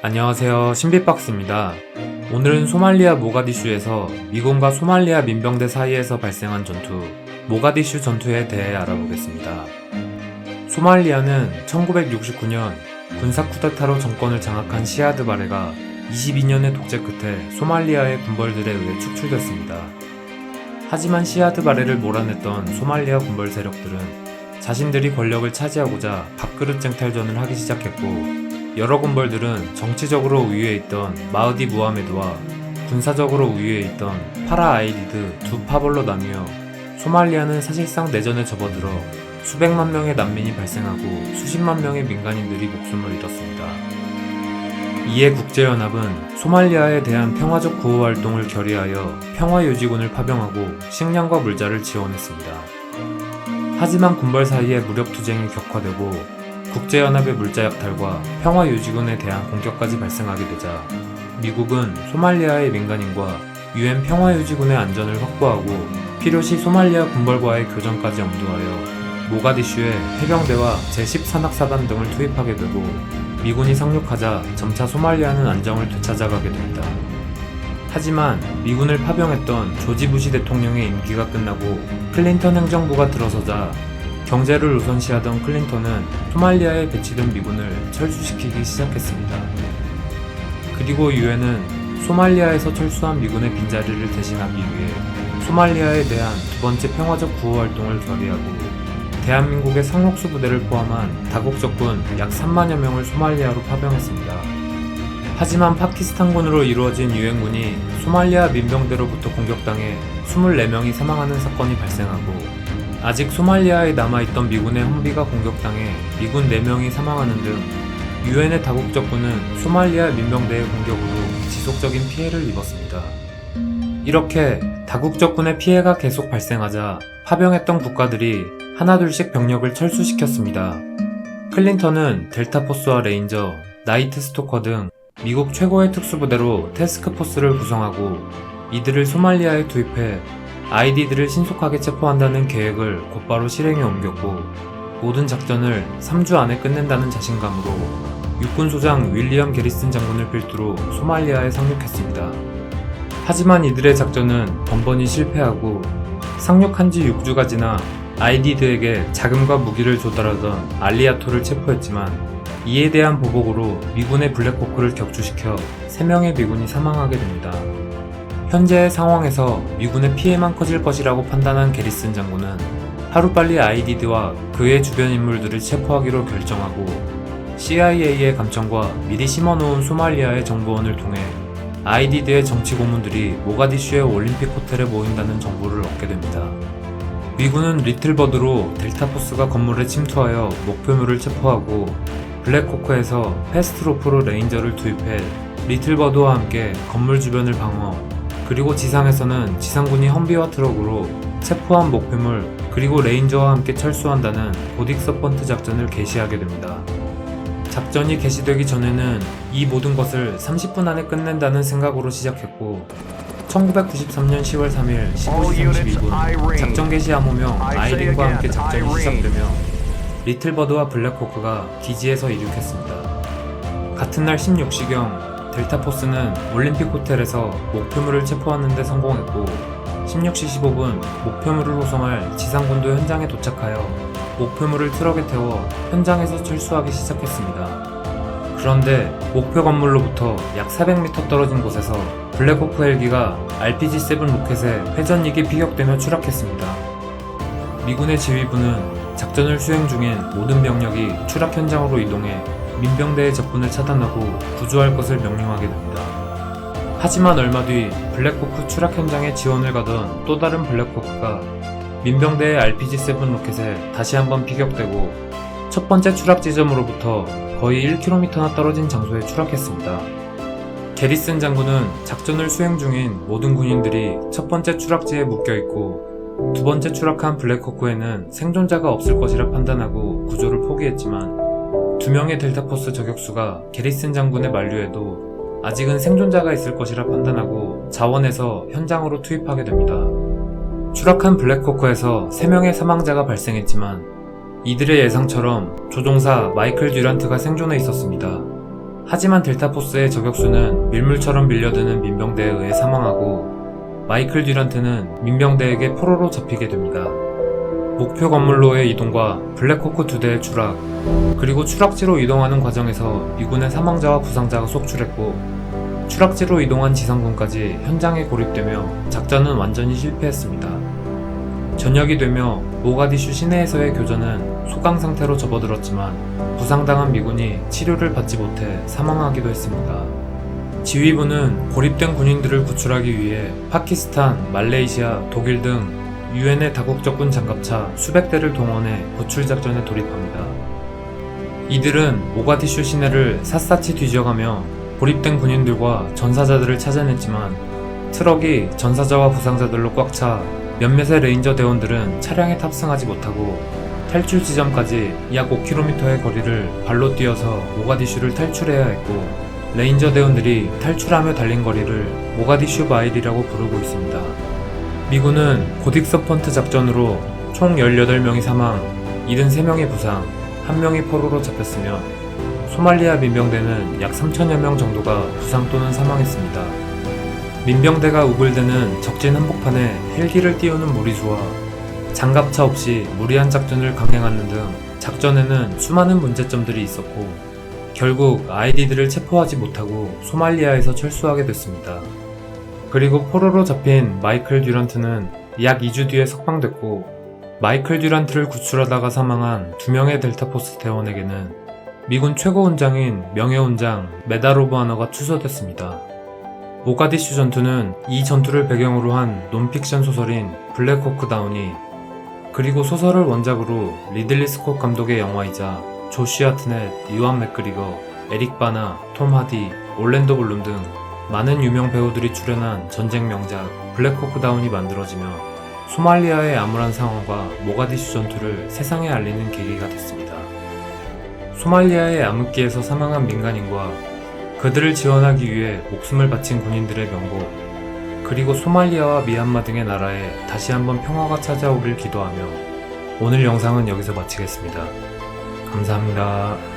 안녕하세요, 신비박스입니다. 오늘은 소말리아 모가디슈에서 미군과 소말리아 민병대 사이에서 발생한 전투, 모가디슈 전투에 대해 알아보겠습니다. 소말리아는 1969년 군사 쿠데타로 정권을 장악한 시아드 바레가 22년의 독재 끝에 소말리아의 군벌들에 의해 축출됐습니다. 하지만 시아드 바레를 몰아냈던 소말리아 군벌 세력들은 자신들이 권력을 차지하고자 밥그릇 쟁탈전을 하기 시작했고, 여러 군벌들은 정치적으로 우위에 있던 마흐디 무하메드와 군사적으로 우위에 있던 파라 아이디드 두 파벌로 나뉘어 소말리아는 사실상 내전에 접어들어 수백만 명의 난민이 발생하고 수십만 명의 민간인들이 목숨을 잃었습니다. 이에 국제연합은 소말리아에 대한 평화적 구호활동을 결의하여 평화유지군을 파병하고 식량과 물자를 지원했습니다. 하지만 군벌 사이에 무력투쟁이 격화되고 국제연합의 물자 약탈과 평화유지군에 대한 공격까지 발생하게 되자 미국은 소말리아의 민간인과 UN 평화유지군의 안전을 확보하고 필요시 소말리아 군벌과의 교전까지 엄두하여 모가디슈에 해병대와 제10산악사단 등을 투입하게 되고, 미군이 상륙하자 점차 소말리아는 안정을 되찾아가게 됩니다. 하지만 미군을 파병했던 조지 부시 대통령의 임기가 끝나고 클린턴 행정부가 들어서자 경제를 우선시하던 클린턴은 소말리아에 배치된 미군을 철수시키기 시작했습니다. 그리고 유엔은 소말리아에서 철수한 미군의 빈자리를 대신하기 위해 소말리아에 대한 두 번째 평화적 구호활동을 결의하고 대한민국의 상록수 부대를 포함한 다국적군 약 3만여 명을 소말리아로 파병했습니다. 하지만 파키스탄군으로 이루어진 유엔군이 소말리아 민병대로부터 공격당해 24명이 사망하는 사건이 발생하고, 아직 소말리아에 남아있던 미군의 헌비가 공격당해 미군 4명이 사망하는 등 유엔의 다국적군은 소말리아 민병대의 공격으로 지속적인 피해를 입었습니다. 이렇게 다국적군의 피해가 계속 발생하자 파병했던 국가들이 하나둘씩 병력을 철수시켰습니다. 클린턴은 델타포스와 레인저, 나이트 스토커 등 미국 최고의 특수부대로 태스크포스를 구성하고 이들을 소말리아에 투입해 아이디들을 신속하게 체포한다는 계획을 곧바로 실행에 옮겼고, 모든 작전을 3주 안에 끝낸다는 자신감으로 육군소장 윌리엄 게리슨 장군을 필두로 소말리아에 상륙했습니다. 하지만 이들의 작전은 번번이 실패하고 상륙한 지 6주가 지나 아이디드에게 자금과 무기를 조달하던 알리아토를 체포했지만, 이에 대한 보복으로 미군의 블랙호크를 격추시켜 3명의 미군이 사망하게 됩니다. 현재의 상황에서 미군의 피해만 커질 것이라고 판단한 게리슨 장군은 하루빨리 아이디드와 그의 주변 인물들을 체포하기로 결정하고, CIA의 감청과 미리 심어놓은 소말리아의 정보원을 통해 아이디드의 정치 고문들이 모가디슈의 올림픽 호텔에 모인다는 정보를 얻게 됩니다. 미군은 리틀버드로 델타포스가 건물에 침투하여 목표물을 체포하고, 블랙호크에서 패스트로프로 레인저를 투입해 리틀버드와 함께 건물 주변을 방어, 그리고 지상에서는 지상군이 험비와 트럭으로 체포한 목표물 그리고 레인저와 함께 철수한다는 보딕서펀트 작전을 개시하게 됩니다. 작전이 개시되기 전에는 이 모든 것을 30분 안에 끝낸다는 생각으로 시작했고, 1993년 10월 3일 15시 32분 작전 개시 암호명 아이린과 함께 작전이 시작되며 리틀버드와 블랙호크가 기지에서 이륙했습니다. 같은 날 16시경 델타포스는 올림픽 호텔에서 목표물을 체포하는 데 성공했고, 16시 15분 목표물을 호송할 지상군도 현장에 도착하여 목표물을 트럭에 태워 현장에서 철수하기 시작했습니다. 그런데 목표 건물로부터 약 400m 떨어진 곳에서 블랙호크 헬기가 RPG-7 로켓에 회전익이 피격되며 추락했습니다. 미군의 지휘부는 작전을 수행 중인 모든 병력이 추락 현장으로 이동해 민병대의 접근을 차단하고 구조할 것을 명령하게 됩니다. 하지만 얼마 뒤 블랙호크 추락 현장에 지원을 가던 또 다른 블랙호크가 민병대의 RPG-7 로켓에 다시 한번 피격되고 첫 번째 추락 지점으로부터 거의 1km나 떨어진 장소에 추락했습니다. 게리슨 장군은 작전을 수행 중인 모든 군인들이 첫 번째 추락지에 묶여있고 두 번째 추락한 블랙호크에는 생존자가 없을 것이라 판단하고 구조를 포기했지만, 2명의 델타포스 저격수가 게리슨 장군의 만류에도 아직은 생존자가 있을 것이라 판단하고 자원해서 현장으로 투입하게 됩니다. 추락한 블랙호크에서 3명의 사망자가 발생했지만 이들의 예상처럼 조종사 마이클 듀란트가 생존해 있었습니다. 하지만 델타포스의 저격수는 밀물처럼 밀려드는 민병대에 의해 사망하고 마이클 듀란트는 민병대에게 포로로 잡히게 됩니다. 목표 건물로의 이동과 블랙호크 2대의 추락, 그리고 추락지로 이동하는 과정에서 미군의 사망자와 부상자가 속출했고 추락지로 이동한 지상군까지 현장에 고립되며 작전은 완전히 실패했습니다. 저녁이 되며 모가디슈 시내에서의 교전은 소강 상태로 접어들었지만 부상당한 미군이 치료를 받지 못해 사망하기도 했습니다. 지휘부는 고립된 군인들을 구출하기 위해 파키스탄, 말레이시아, 독일 등 유엔의 다국적군 장갑차 수백 대를 동원해 구출 작전에 돌입합니다. 이들은 모가디슈 시내를 샅샅이 뒤져가며 고립된 군인들과 전사자들을 찾아냈지만 트럭이 전사자와 부상자들로 꽉 차 몇몇의 레인저 대원들은 차량에 탑승하지 못하고 탈출 지점까지 약 5km의 거리를 발로 뛰어서 모가디슈를 탈출해야 했고 레인저 대원들이 탈출하며 달린 거리를 모가디슈 마일이라고 부르고 있습니다. 미군은 고딕서펀트 작전으로 총 18명이 사망, 73명이 부상, 1명이 포로로 잡혔으며 소말리아 민병대는 약 3천여 명 정도가 부상 또는 사망했습니다. 민병대가 우글대는 적진 한복판에 헬기를 띄우는 무리수와 장갑차 없이 무리한 작전을 강행하는 등 작전에는 수많은 문제점들이 있었고 결국 아이디들을 체포하지 못하고 소말리아에서 철수하게 됐습니다. 그리고 포로로 잡힌 마이클 듀란트는 약 2주 뒤에 석방됐고 마이클 듀란트를 구출하다가 사망한 2명의 델타포스 대원에게는 미군 최고훈장인 명예훈장 메달 오브 아너가 추서됐습니다. 모가디슈 전투는 이 전투를 배경으로 한 논픽션 소설인 블랙호크 다운이 그리고 소설을 원작으로 리들리 스콧 감독의 영화이자 조시 하트넷, 이완 맥그리거, 에릭 바나, 톰 하디, 올랜도 블룸 등 많은 유명 배우들이 출연한 전쟁 명작 블랙호크 다운이 만들어지며 소말리아의 암울한 상황과 모가디슈 전투를 세상에 알리는 계기가 됐습니다. 소말리아의 암흑기에서 사망한 민간인과 그들을 지원하기 위해 목숨을 바친 군인들의 명복, 그리고 소말리아와 미얀마 등의 나라에 다시 한번 평화가 찾아오길 기도하며 오늘 영상은 여기서 마치겠습니다. 감사합니다.